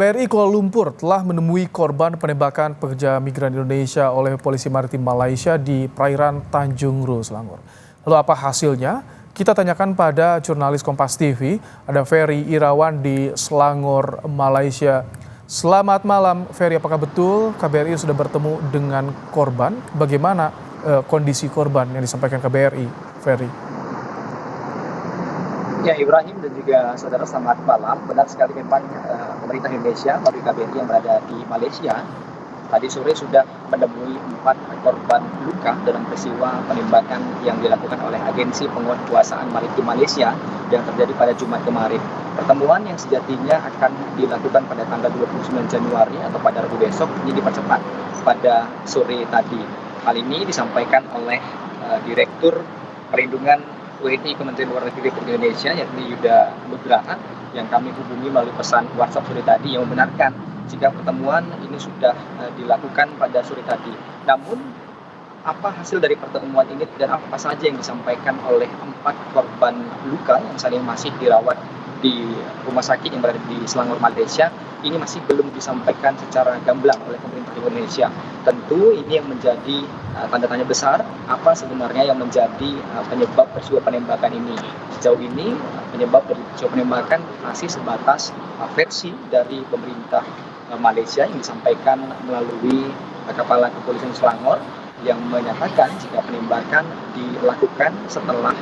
BRI Kuala Lumpur telah menemui korban penembakan pekerja migran Indonesia oleh polisi maritim Malaysia di perairan Tanjung Ru, Selangor. Lalu apa hasilnya? Kita tanyakan pada jurnalis Kompas TV, ada Ferry Irawan di Selangor, Malaysia. Selamat malam, Ferry. Apakah betul KBRI sudah bertemu dengan korban? Bagaimana kondisi korban yang disampaikan KBRI, Ferry? Ya, Ibrahim dan juga saudara, selamat malam. Benar sekali memang pemerintah Indonesia melalui KBRI yang berada di Malaysia tadi sore sudah menemui 4 korban luka dalam peristiwa penembakan yang dilakukan oleh Agensi Penguatkuasaan Maritim Malaysia yang terjadi pada Jumat kemarin. Pertemuan yang sejatinya akan dilakukan pada tanggal 29 Januari atau pada Rabu besok ini dipercepat pada sore tadi. Hal ini disampaikan oleh Direktur Perlindungan WNI Kementerian Luar Negeri Republik Indonesia, yakni Yuda Nugraha, yang kami hubungi melalui pesan WhatsApp sore tadi, yang membenarkan jika pertemuan ini sudah dilakukan pada sore tadi. Namun, apa hasil dari pertemuan ini dan apa saja yang disampaikan oleh 4 korban luka yang saat ini masih dirawat di rumah sakit yang berada di Selangor, Malaysia, ini masih belum disampaikan secara gamblang oleh pemerintah Indonesia. Tentu ini yang menjadi tanda tanya besar, apa sebenarnya yang menjadi penyebab peristiwa penembakan ini. Sejauh ini penyebab dari peristiwa penembakan masih sebatas versi dari pemerintah Malaysia yang disampaikan melalui Kepala Kepolisian Selangor yang menyatakan jika penembakan dilakukan setelah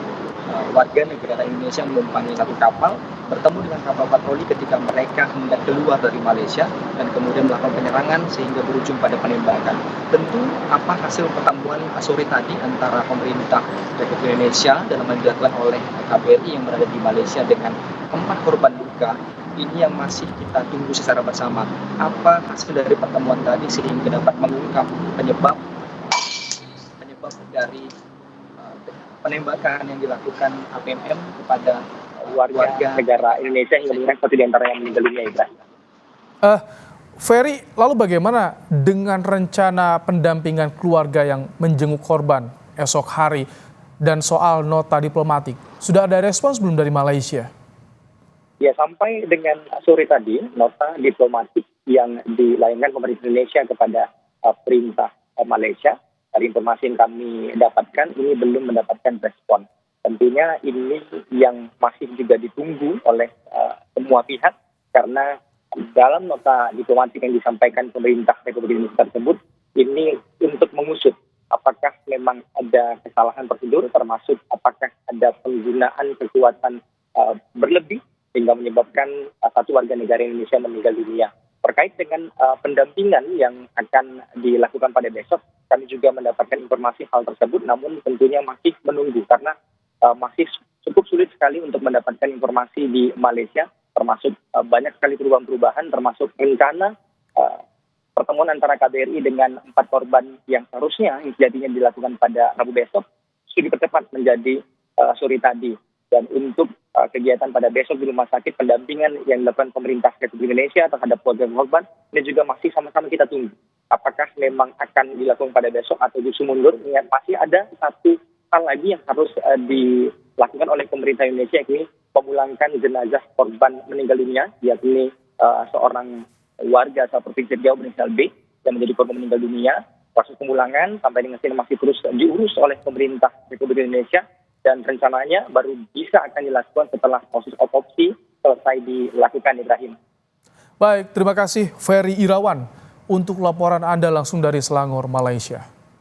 warga negara Indonesia menumpangi satu kapal bertemu dengan kapal patroli ketika mereka hendak keluar dari Malaysia dan kemudian melakukan penyerangan sehingga berujung pada penembakan. Tentu apa hasil pertemuan sore tadi antara pemerintah Republik Indonesia dalam yang dilakukan oleh KBRI yang berada di Malaysia dengan 4 korban luka ini yang masih kita tunggu secara bersama. Apa hasil dari pertemuan tadi sehingga dapat mengungkap penyebab dari penembakan yang dilakukan APMM kepada warga negara Indonesia hingga menyebabkan satu di antara yang meninggal dunia, Ibrahim. Ferry, lalu bagaimana dengan rencana pendampingan keluarga yang menjenguk korban esok hari dan soal nota diplomatik? Sudah ada respons belum dari Malaysia? Ya, sampai dengan sore tadi, nota diplomatik yang dilayangkan pemerintah Indonesia kepada perintah Malaysia, dari informasi yang kami dapatkan, ini belum mendapatkan respon. Tentunya ini yang masih juga ditunggu oleh semua pihak, karena dalam nota diplomatik yang disampaikan pemerintah Republik Indonesia tersebut, ini untuk mengusut apakah memang ada kesalahan prosedur, termasuk apakah ada penggunaan kekuatan berlebih sehingga menyebabkan satu warga negara Indonesia meninggal dunia. Terkait dengan pendampingan yang akan dilakukan pada besok, kami juga mendapatkan informasi hal tersebut, namun tentunya masih menunggu karena masih cukup sulit sekali untuk mendapatkan informasi di Malaysia, termasuk banyak sekali perubahan-perubahan, termasuk rencana pertemuan antara KBRI dengan 4 korban yang seharusnya yang sejatinya dilakukan pada Rabu besok, sudah dipercepat menjadi sore tadi. Dan untuk kegiatan pada besok di rumah sakit, pendampingan yang dilakukan pemerintah Republik Indonesia terhadap keluarga korban, ini juga masih sama-sama kita tunggu. Apakah memang akan dilakukan pada besok atau justru mundur? Masih ada satu hal lagi yang harus dilakukan oleh pemerintah Indonesia, yakni memulangkan jenazah korban meninggal dunia, yakni seorang warga asal Provinsi Riau berinisial B yang menjadi korban meninggal dunia. Proses pemulangan sampai dengan sini masih terus diurus oleh pemerintah Republik Indonesia, dan rencananya baru bisa akan dilakukan setelah proses otopsi selesai dilakukan, Ibrahim. Baik, terima kasih Ferry Irawan untuk laporan Anda langsung dari Selangor, Malaysia.